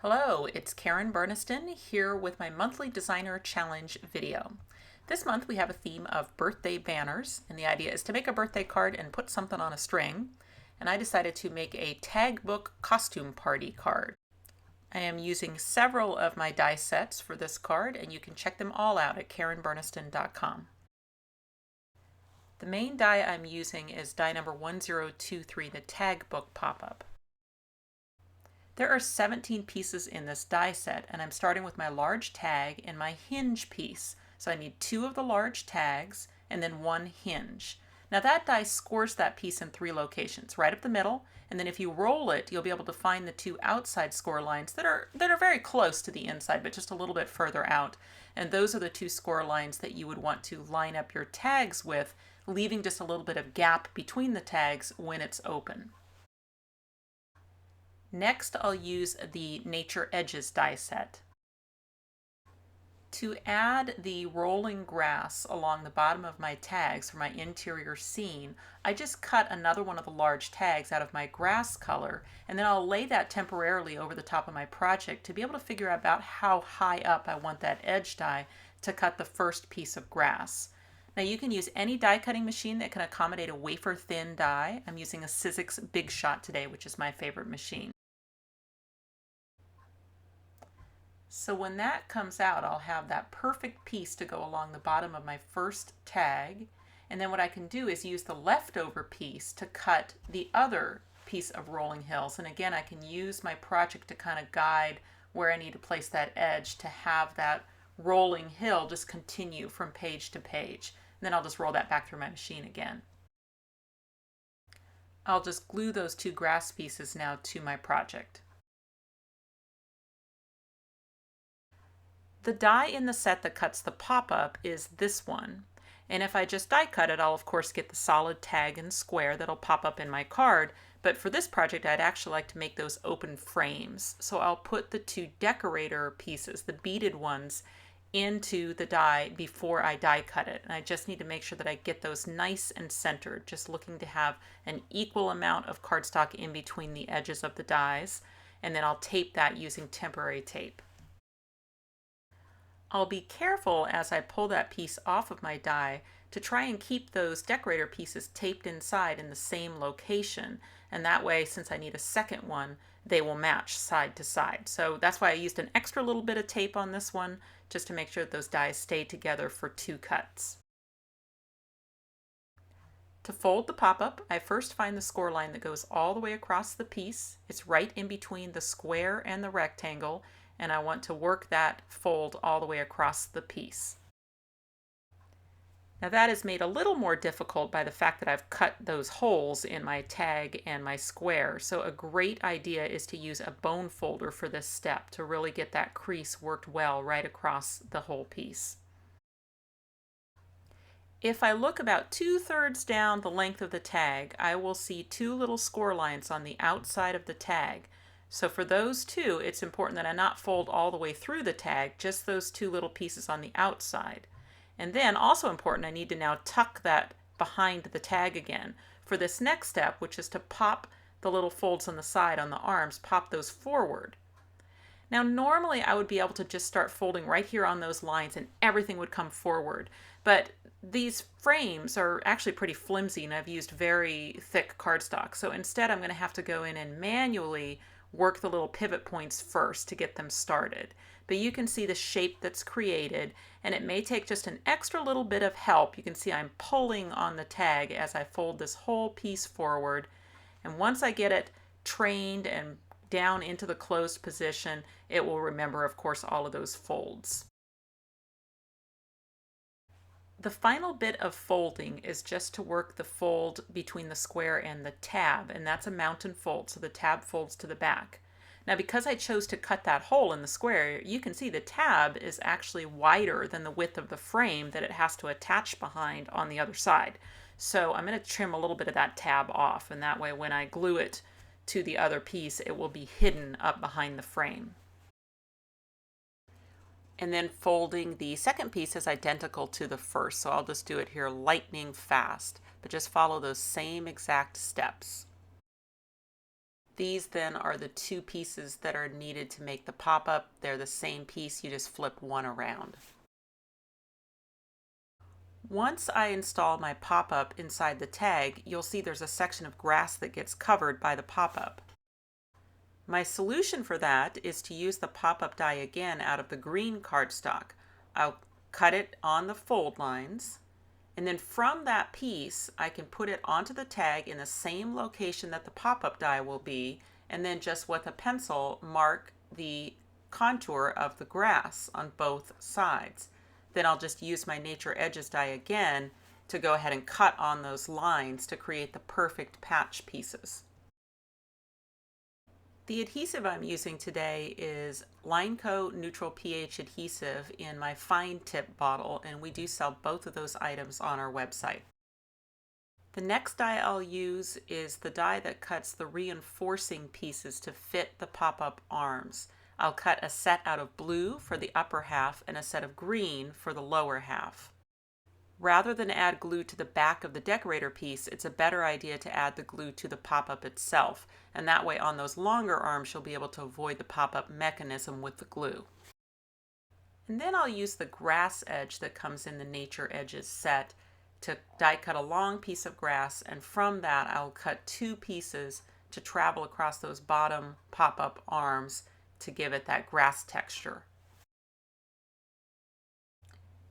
Hello, it's Karen Burniston here with my monthly designer challenge video. This month we have a theme of birthday banners, and the idea is to make a birthday card and put something on a string. And I decided to make a tag book costume party card. I am using several of my die sets for this card, and you can check them all out at karenburniston.com. The main die I'm using is die number 1023, the tag book pop-up. There are 17 pieces in this die set, and I'm starting with my large tag and my hinge piece. So I need 2 of the large tags and then 1 hinge. Now that die scores that piece in 3 locations, right up the middle, and then if you roll it, you'll be able to find the 2 outside score lines that are very close to the inside, but just a little bit further out. And those are the 2 score lines that you would want to line up your tags with, leaving just a little bit of gap between the tags when it's open. Next, I'll use the Nature Edges die set. To add the rolling grass along the bottom of my tags for my interior scene, I just cut another one of the large tags out of my grass color, and then I'll lay that temporarily over the top of my project to be able to figure out about how high up I want that edge die to cut the first piece of grass. Now you can use any die cutting machine that can accommodate a wafer thin die. I'm using a Sizzix Big Shot today, which is my favorite machine. So when that comes out, I'll have that perfect piece to go along the bottom of my first tag. And then what I can do is use the leftover piece to cut the other piece of rolling hills. And again, I can use my project to kind of guide where I need to place that edge to have that rolling hill just continue from page to page. And then I'll just roll that back through my machine again. I'll just glue those 2 grass pieces now to my project. The die in the set that cuts the pop-up is this one, and if I just die cut it, I'll of course get the solid tag and square that'll pop up in my card, but for this project I'd actually like to make those open frames. So I'll put the 2 decorator pieces, the beaded ones, into the die before I die cut it. And I just need to make sure that I get those nice and centered, just looking to have an equal amount of cardstock in between the edges of the dies, and then I'll tape that using temporary tape. I'll be careful as I pull that piece off of my die to try and keep those decorator pieces taped inside in the same location, and that way, since I need a second one, they will match side to side. So that's why I used an extra little bit of tape on this one, just to make sure that those dies stay together for 2 cuts. To fold the pop-up, I first find the score line that goes all the way across the piece. It's right in between the square and the rectangle, and I want to work that fold all the way across the piece. Now that is made a little more difficult by the fact that I've cut those holes in my tag and my square, so a great idea is to use a bone folder for this step to really get that crease worked well right across the whole piece. If I look about 2/3 down the length of the tag, I will see 2 little score lines on the outside of the tag. So for those 2, it's important that I not fold all the way through the tag, just those 2 little pieces on the outside. And then also important, I need to now tuck that behind the tag again. For this next step, which is to pop the little folds on the side on the arms, pop those forward. Now normally I would be able to just start folding right here on those lines and everything would come forward. But these frames are actually pretty flimsy and I've used very thick cardstock. So instead I'm going to have to go in and manually work the little pivot points first to get them started. But you can see the shape that's created, and it may take just an extra little bit of help. You can see I'm pulling on the tag as I fold this whole piece forward, and once I get it trained and down into the closed position, it will remember, of course, all of those folds. The final bit of folding is just to work the fold between the square and the tab, and that's a mountain fold, so the tab folds to the back. Now because I chose to cut that hole in the square, you can see the tab is actually wider than the width of the frame that it has to attach behind on the other side. So I'm going to trim a little bit of that tab off, and that way when I glue it to the other piece, it will be hidden up behind the frame. And then folding the second piece is identical to the first, so I'll just do it here lightning fast, but just follow those same exact steps. These then are the two pieces that are needed to make the pop-up. They're the same piece, you just flip one around. Once I install my pop-up inside the tag, you'll see there's a section of grass that gets covered by the pop-up. My solution for that is to use the pop-up die again out of the green cardstock. I'll cut it on the fold lines, and then from that piece I can put it onto the tag in the same location that the pop-up die will be, and then just with a pencil mark the contour of the grass on both sides. Then I'll just use my Nature Edges die again to go ahead and cut on those lines to create the perfect patch pieces. The adhesive I'm using today is Lineco Neutral pH adhesive in my fine tip bottle, and we do sell both of those items on our website. The next die I'll use is the die that cuts the reinforcing pieces to fit the pop-up arms. I'll cut a set out of blue for the upper half and a set of green for the lower half. Rather than add glue to the back of the decorator piece, it's a better idea to add the glue to the pop-up itself, and that way on those longer arms you'll be able to avoid the pop-up mechanism with the glue. And then I'll use the grass edge that comes in the Nature Edges set to die cut a long piece of grass, and from that I'll cut two pieces to travel across those bottom pop-up arms to give it that grass texture.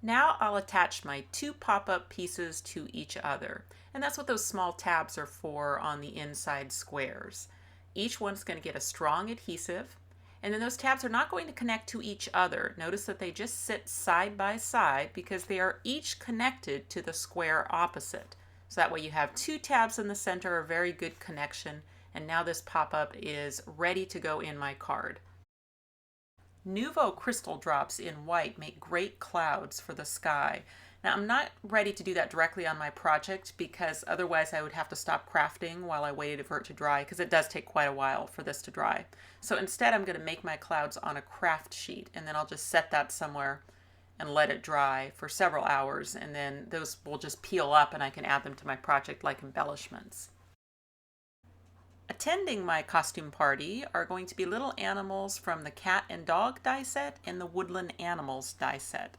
Now I'll attach my two pop-up pieces to each other, and that's what those small tabs are for on the inside squares. Each one's going to get a strong adhesive, and then those tabs are not going to connect to each other. Notice that they just sit side by side because they are each connected to the square opposite. So that way you have two tabs in the center, a very good connection, and now this pop-up is ready to go in my card. Nuvo crystal drops in white make great clouds for the sky. Now I'm not ready to do that directly on my project because otherwise I would have to stop crafting while I waited for it to dry, because it does take quite a while for this to dry. So instead I'm going to make my clouds on a craft sheet, and then I'll just set that somewhere and let it dry for several hours, and then those will just peel up and I can add them to my project like embellishments. Attending my costume party are going to be little animals from the Cat and Dog die set and the Woodland Animals die set.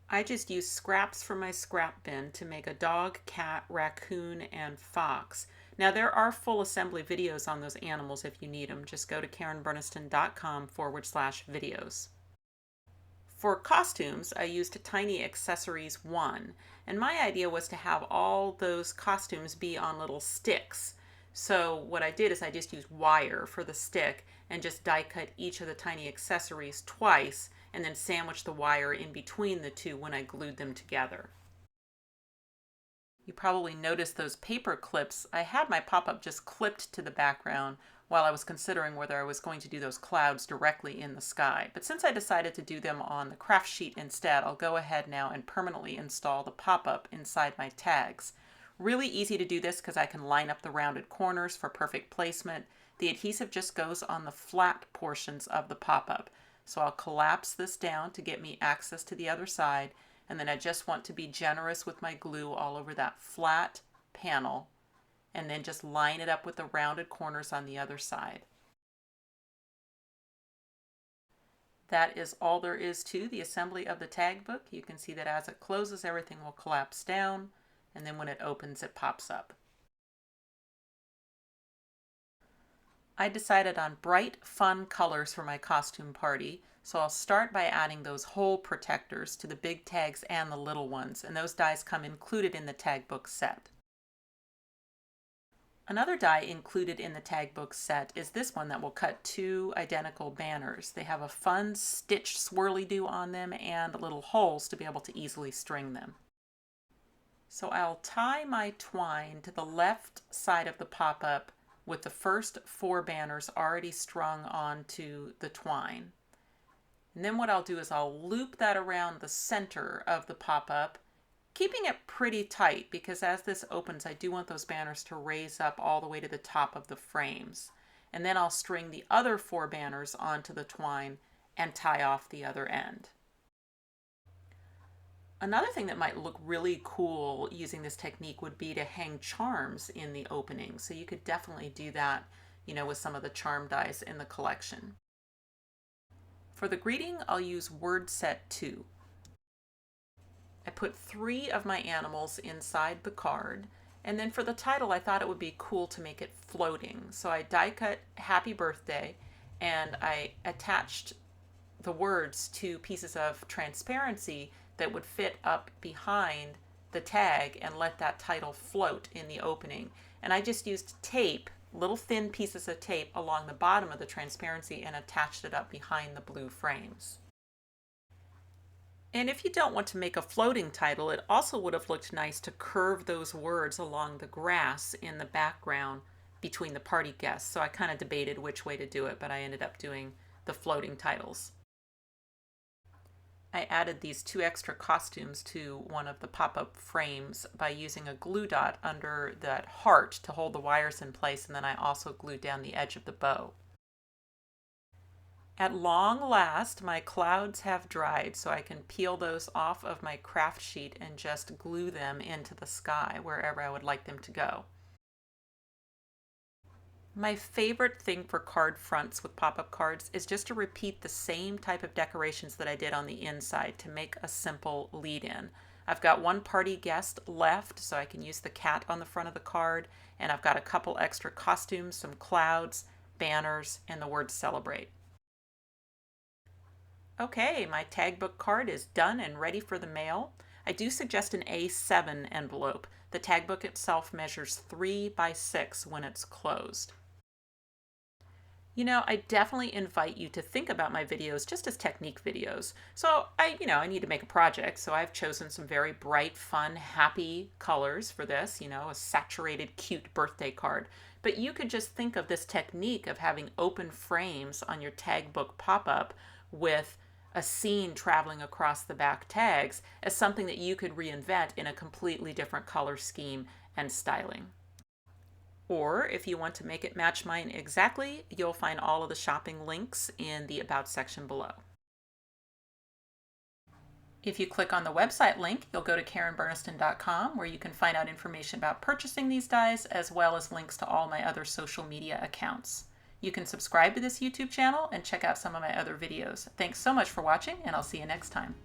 I just used scraps from my scrap bin to make a dog, cat, raccoon, and fox. Now there are full assembly videos on those animals if you need them. Just go to KarenBurniston.com/videos. For costumes, I used Tiny Accessories 1, and my idea was to have all those costumes be on little sticks. So what I did is I just used wire for the stick and just die cut each of the tiny accessories twice, and then sandwiched the wire in between the two when I glued them together. You probably noticed those paper clips. I had my pop-up just clipped to the background while I was considering whether I was going to do those clouds directly in the sky. But since I decided to do them on the craft sheet instead, I'll go ahead now and permanently install the pop-up inside my tags. Really easy to do this because I can line up the rounded corners for perfect placement. The adhesive just goes on the flat portions of the pop-up. So I'll collapse this down to get me access to the other side, and then I just want to be generous with my glue all over that flat panel, and then just line it up with the rounded corners on the other side. That is all there is to the assembly of the tag book. You can see that as it closes, everything will collapse down, and then when it opens, it pops up. I decided on bright, fun colors for my costume party, so I'll start by adding those hole protectors to the big tags and the little ones, and those dies come included in the tag book set. Another die included in the tag book set is this one that will cut two identical banners. They have a fun stitch swirly-do on them and little holes to be able to easily string them. So I'll tie my twine to the left side of the pop-up with the first 4 banners already strung onto the twine. And then what I'll do is I'll loop that around the center of the pop-up, keeping it pretty tight because as this opens, I do want those banners to raise up all the way to the top of the frames. And then I'll string the other 4 banners onto the twine and tie off the other end. Another thing that might look really cool using this technique would be to hang charms in the opening. So you could definitely do that, with some of the charm dies in the collection. For the greeting, I'll use word set 2. I put 3 of my animals inside the card, and then for the title I thought it would be cool to make it floating. So I die cut happy birthday, and I attached the words to pieces of transparency that would fit up behind the tag and let that title float in the opening. And I just used tape, little thin pieces of tape along the bottom of the transparency, and attached it up behind the blue frames. And if you don't want to make a floating title, it also would have looked nice to curve those words along the grass in the background between the party guests. So I kind of debated which way to do it, but I ended up doing the floating titles. I added these 2 extra costumes to one of the pop-up frames by using a glue dot under that heart to hold the wires in place, and then I also glued down the edge of the bow. At long last, my clouds have dried, so I can peel those off of my craft sheet and just glue them into the sky wherever I would like them to go. My favorite thing for card fronts with pop-up cards is just to repeat the same type of decorations that I did on the inside to make a simple lead-in. I've got 1 party guest left, so I can use the cat on the front of the card, and I've got a couple extra costumes, some clouds, banners, and the word celebrate. Okay, my tag book card is done and ready for the mail. I do suggest an A7 envelope. The tag book itself measures 3 by 6 when it's closed. I definitely invite you to think about my videos just as technique videos. So I need to make a project, so I've chosen some very bright, fun, happy colors for this, a saturated, cute birthday card. But you could just think of this technique of having open frames on your tag book pop-up with a scene traveling across the back tags as something that you could reinvent in a completely different color scheme and styling. Or if you want to make it match mine exactly, you'll find all of the shopping links in the About section below. If you click on the website link, you'll go to KarenBurniston.com, where you can find out information about purchasing these dies, as well as links to all my other social media accounts. You can subscribe to this YouTube channel and check out some of my other videos. Thanks so much for watching, and I'll see you next time.